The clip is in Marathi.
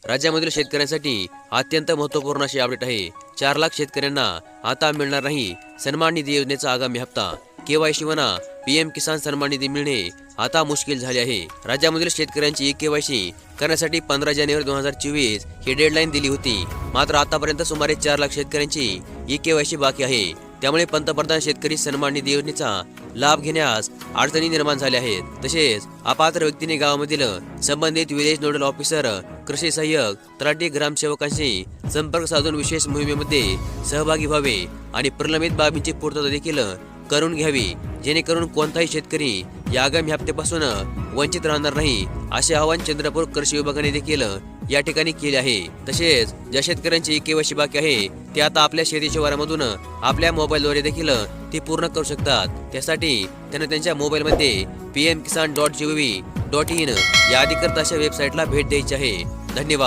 राज्यामधील शेतकऱ्यांसाठी अत्यंत महत्त्वपूर्ण अशी अपडेट आहे। 4 लाख शेतकऱ्यांना आता मिळणार नाही सन्मान निधी योजनेचा आगामी हप्ता। केवायसी म्हणा पीएम किसान सन्मान निधी मिळणे आता मुश्किल झाले आहे। राज्यामधील शेतकऱ्यांची केवायसी करण्यासाठी 15 जानेवारी 2024 ही डेडलाईन दिली होती। मात्र आतापर्यंत सुमारे 4 लाख शेतकऱ्यांची केवायसी बाकी आहे। त्यामुळे पंतप्रधान शेतकरी सन्मान निधी योजनेचा लाभ घेण्यास अडचणी निर्माण झाल्या आहेत। तसेच अपात्र व्यक्तीने गावामधील संबंधित विलेज नोडल ऑफिसर, कृषी सहाय्यक, तलाठी, ग्रामसेवकांशी संपर्क साधून विशेष मोहिमेमध्ये सहभागी व्हावे आणि प्रलंबित बाबींची पूर्तता देखील करून घ्यावी, जेणेकरून कोणताही शेतकरी या आगामी हप्त्यापासून वंचित राहणार नाही, असे आवाहन चंद्रपूर कृषी विभागाने देखील या ठिकाणी केले आहे। तसेच ज्या शेतकऱ्यांची केवायसी बाकी आहे ते आता आपल्या शेती शिवारामधून आपल्या मोबाईलद्वारे देखील ती पूर्ण करू शकतात। त्यासाठी त्यांना त्यांच्या मोबाईलमध्ये pmkisan.gov.in या अधिकृत अशा वेबसाईटला भेट द्यायची आहे। धन्यवाद।